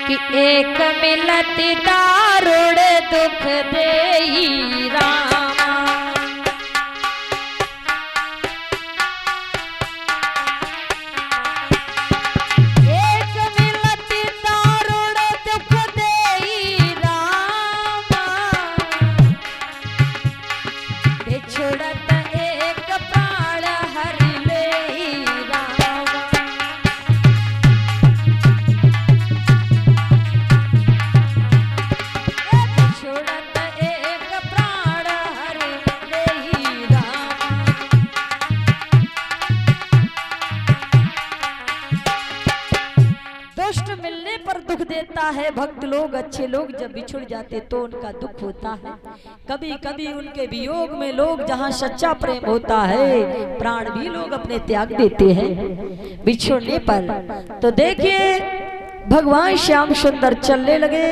कि एक मिलती दारुण दुख देई रामा। एक मिलती दारुण दुख देई रामा, बिछुड़त एक प्राण हरि लेई रामा। बिछुड़त एक प्राण हरि लेई रामा। दुष्ट मिलने पर दुख देता है, भक्त लोग अच्छे लोग जब बिछुड़ जाते तो उनका दुख होता है। कभी कभी उनके वियोग में लोग, जहाँ सच्चा प्रेम होता है, प्राण भी लोग अपने त्याग देते हैं बिछुड़ने पर। तो देखिए भगवान श्याम सुंदर चलने लगे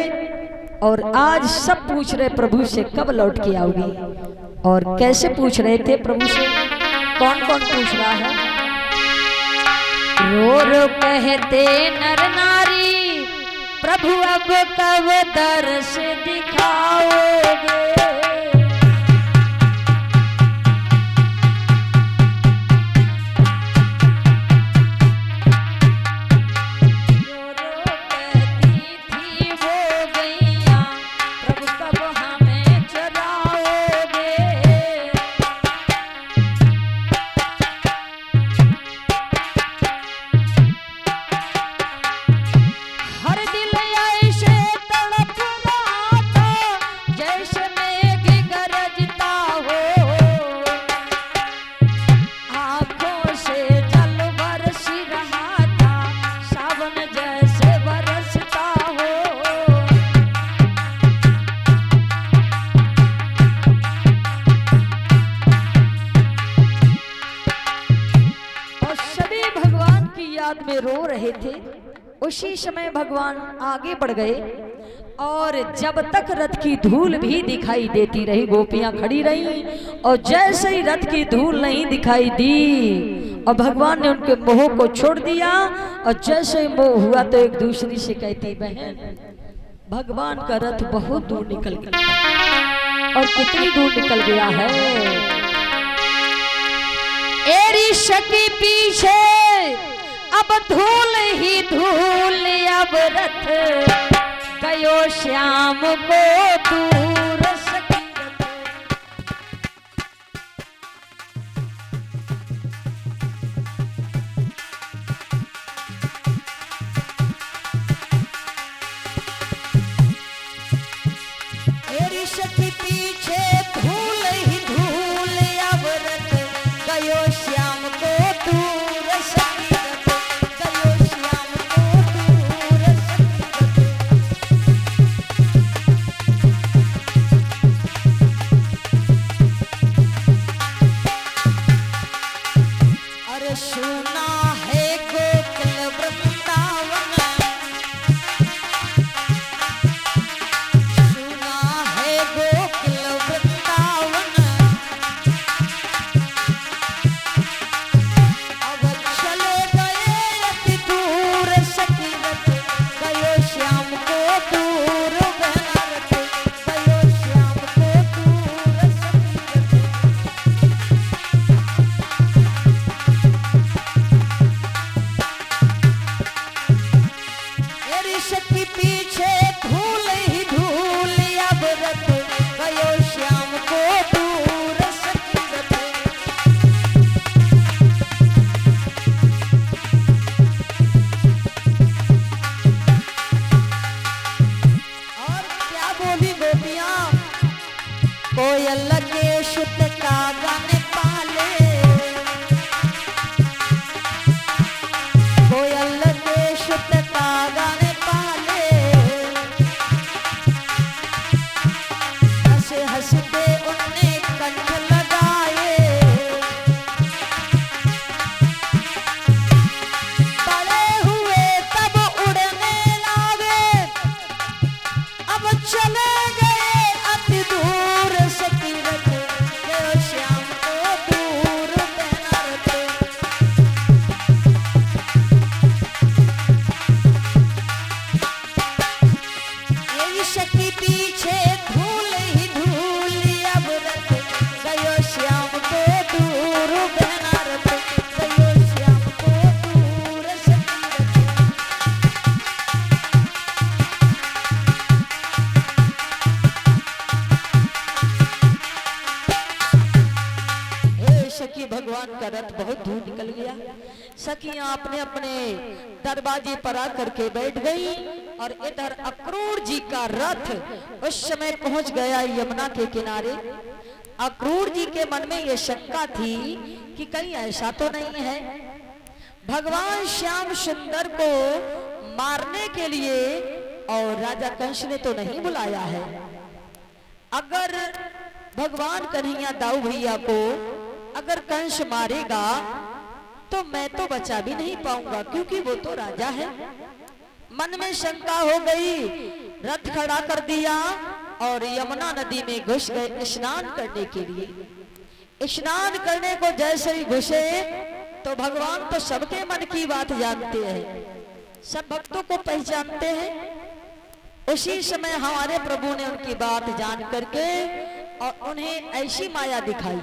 और आज सब पूछ रहे प्रभु से कब लौट के आओगे। और कैसे पूछ रहे थे प्रभु से, कौन कौन पूछ रहा है। रो रो कहते नर नारी, प्रभु अब कब दर्श दिखाओगे। रो रो कहती थी वो गैया, प्रभु कब हमें चराओगे। हर दिल ऐसे तड़प रहा था, जैसे मेघ गरजता हो। आंखों से जल बरस रहा था, सावन जैसे बरसता हो। और सभी भगवान की याद में रो रहे थे। उसी समय भगवान आगे बढ़ गए और जब तक रथ की धूल भी दिखाई देती रही, गोपियां खड़ी रहीं। और जैसे ही रथ की धूल नहीं दिखाई दी और भगवान ने उनके मोह को छोड़ दिया, और जैसे ही मोह हुआ तो एक दूसरी से कहती, बहन भगवान का रथ बहुत दूर निकल गया। और कितनी दूर निकल गया है। एरी शकी पीछे अब धूल ही धूल, अब रथ गयो श्याम को दूर सखी रथ। एरी सखी पीछे धूल ही धूल, अब रथ गयो श्याम को दूर सखी रथ। गयो श्याम को दूर सखी रथ। अरे सुना है गोकुल वृंदावन, सुना है गोकुल वृंदावन। अब चले गए अति दूर सखी रथ, गयो श्याम को दूर बहना रथ। गयो श्याम को दूर सखी रथ। मेरी सखी पीछे धूल ही धूल, अब रथ गयो श्याम को दूर सखी रथ। और क्या बोली गोपियां, कोयल के शुद्ध का गाने पाले, कोयल के शुद्ध का गाने पाले। हंस हंस के उनने कंठ लगाए, बड़े हुए तब उड़ने लागे। अब चले गए अति दूर सखी रथ, सखियां अपने अपने दरवाजे पर आकर के बैठ गई और इधर अक्रूर जी का रथ उस समय पहुंच गया यमुना के किनारे। अक्रूर जी के मन में यह शंका थी कि कहीं ऐसा तो नहीं है भगवान श्याम सुंदर को मारने के लिए और राजा कंस ने तो नहीं बुलाया है। अगर भगवान कन्हैया दाऊ भैया को अगर कंस मारेगा तो मैं तो बचा भी नहीं पाऊंगा, क्योंकि वो तो राजा है। मन में शंका हो गई, रथ खड़ा कर दिया और यमुना नदी में घुस गए स्नान करने के लिए। स्नान करने को जैसे ही घुसे तो भगवान तो सबके मन की बात जानते हैं, सब भक्तों को पहचानते हैं। उसी समय हमारे प्रभु ने उनकी बात जान करके और उन्हें ऐसी माया दिखाई,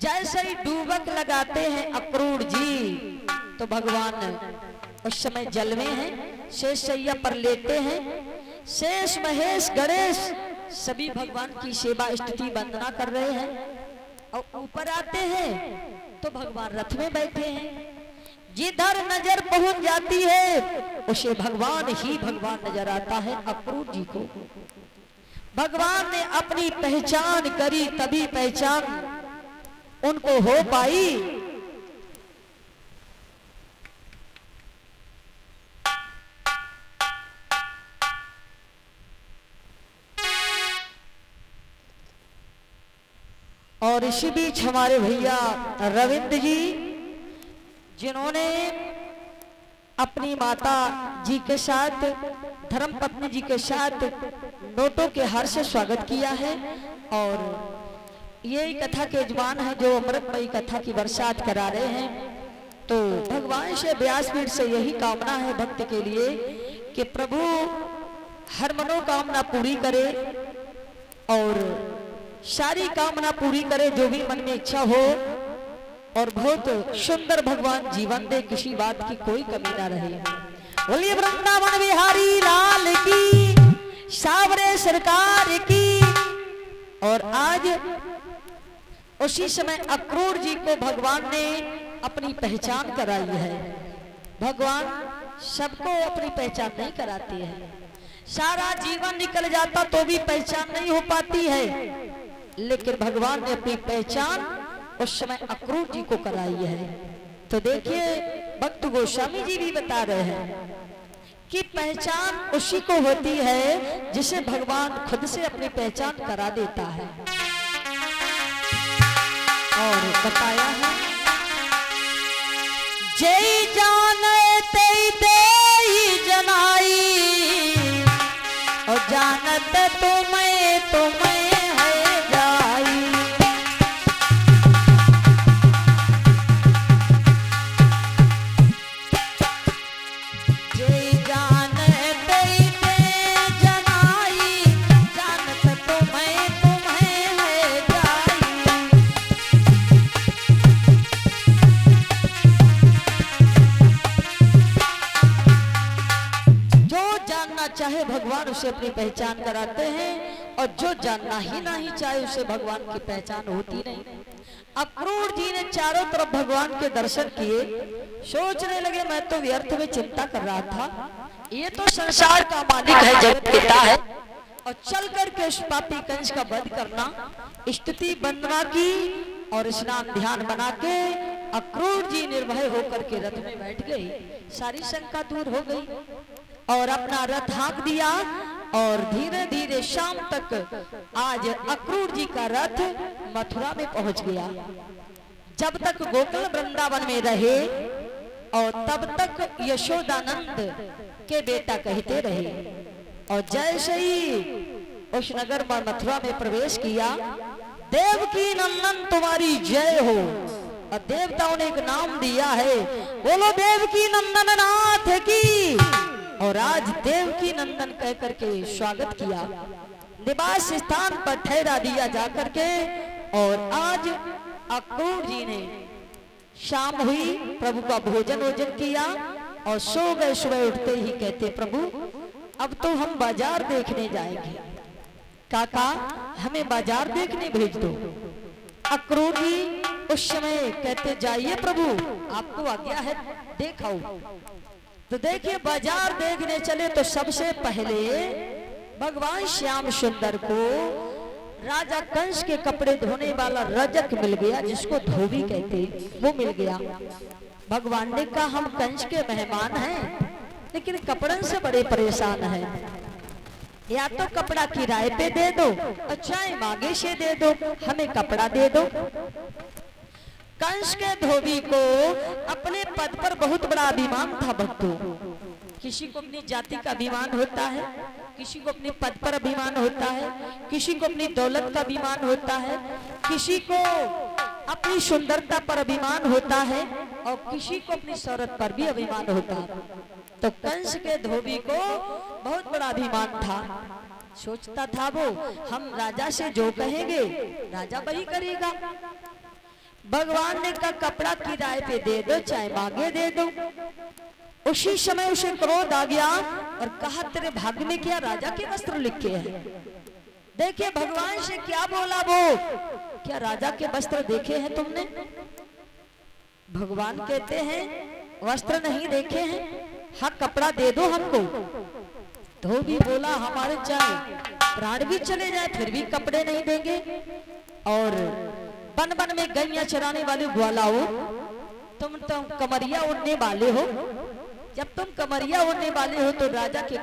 जैसे ही डूबक लगाते हैं अक्रूर जी तो भगवान उस समय जल में हैं, शेष शैया पर लेटे हैं। शेष महेश गणेश सभी भगवान की सेवा स्तुति वंदना कर रहे हैं और ऊपर आते हैं तो भगवान रथ में बैठे हैं। जिधर नजर पहुंच जाती है उसे भगवान ही भगवान नजर आता है। अक्रूर जी को भगवान ने अपनी पहचान करी, तभी पहचान उनको हो पाई। और इसी बीच हमारे भैया रविंद्र जी, जिन्होंने अपनी माता जी के साथ, धर्म पत्नी जी के साथ नोटों के हार से स्वागत किया है, और यही कथा के यजमान है जो अमृतमयी कथा की बरसात करा रहे हैं। तो भगवान से व्यासपीठ से यही कामना है भक्त के लिए कि प्रभु हर मनोकामना पूरी करे और सारी कामना पूरी करे, जो भी मन में इच्छा हो, और बहुत सुंदर भगवान जीवन दे, किसी बात की कोई कमी ना रहे। बोलिए वृंदावन बिहारी लाल की, सावरे सरकार की। और आज उसी समय अक्रूर जी को भगवान ने अपनी पहचान कराई है। भगवान सबको अपनी पहचान नहीं कराती है, सारा जीवन निकल जाता तो भी पहचान नहीं हो पाती है, लेकिन भगवान ने अपनी पहचान उस समय अक्रूर जी को कराई है। तो देखिए भक्त गोस्वामी जी भी बता रहे हैं कि पहचान उसी को होती है जिसे भगवान खुद से अपनी पहचान करा देता है। और बताया है, जय जानते तेई जनाई और जानत तुम्हें है जाई। जय जानते तेई जनाई जानत तुम्हें है जाई। चाहे भगवान उसे अपनी पहचान कराते हैं, और जो जानना ही नहीं चाहे उसे भगवान की पहचान होती नहीं। अक्रूर जी ने चारों तरफ भगवान के दर्शन किए, सोचने लगे मैं तो व्यर्थ में चिंता कर रहा था, ये तो संसार का मालिक है, जगत पिता है, और चल करके उस पापी कंस का वध करना। स्तुति वंदना की और स्नान ध्यान बना के अक्रूर जी निर्भय होकर के रथ में बैठ गए। सारी शंका दूर हो गई और अपना रथ हाँक दिया, और धीरे धीरे शाम तक आज अक्रूर जी का रथ मथुरा में पहुंच गया। जब तक गोकुल वृंदावन में रहे और तब तक यशोदानंद के बेटा कहते रहे, और जैसे ही उस नगर में मथुरा में प्रवेश किया, देवकी नंदन तुम्हारी जय हो, और देवताओं ने एक नाम दिया है, बोलो देवकी नंदन नाथ की। और आज देवकी नंदन कह करके स्वागत किया, निवास स्थान पर ठहरा दिया जाकर के। और आज अक्रूर जी ने शाम हुई, प्रभु का भोजन वोजन किया और सो गए। सुबह उठते ही कहते प्रभु अब तो हम बाजार देखने जाएंगे, काका हमें बाजार देखने भेज दो। अक्रूर जी उस समय कहते जाइए प्रभु आपको आज्ञा है देखाओ। तो देखिए बाजार देखने चले तो सबसे पहले भगवान श्याम सुंदर को राजा कंस के कपड़े धोने वाला रजक मिल गया, जिसको धोबी कहते, वो मिल गया। भगवान ने कहा हम कंस के मेहमान हैं लेकिन कपड़न से बड़े परेशान हैं, या तो कपड़ा किराए पे दे दो, अच्छा मांगे से दे दो, हमें कपड़ा दे दो। कंस के धोबी को अपने पद पर बहुत बड़ा अभिमान था भक्तों। किसी को अपनी जाति का अभिमान होता है, किसी को अपने पद पर अभिमान होता है, किसी को अपनी दौलत का अभिमान होता है, किसी को अपनी सुंदरता पर अभिमान होता है और किसी को अपनी शौहरत पर भी अभिमान होता है। तो कंस के धोबी को बहुत बड़ा अभिमान था, सोचता था वो हम राजा से जो कहेंगे राजा वही करेगा। भगवान ने कहा कपड़ा किराए पे दे दो, चाहे मांगे दे दो। उसी समय उसे क्रोध आ गया और कहा तेरे भाग्य में क्या राजा के वस्त्र लिखे हैं। देखिए भगवान से क्या बोला वो, क्या राजा के वस्त्र देखे हैं तुमने? भगवान कहते हैं वस्त्र नहीं देखे हैं, हाँ कपड़ा दे दो हमको। तो भी बोला हमारे चाहे प्राण भी चले जाए फिर भी कपड़े नहीं देंगे। और बन बन में गैया चराने वाले ग्वालाओ, तुम कमरिया उड़ने वाले हो, जब तुम कमरिया उड़ने वाले हो तो राजा के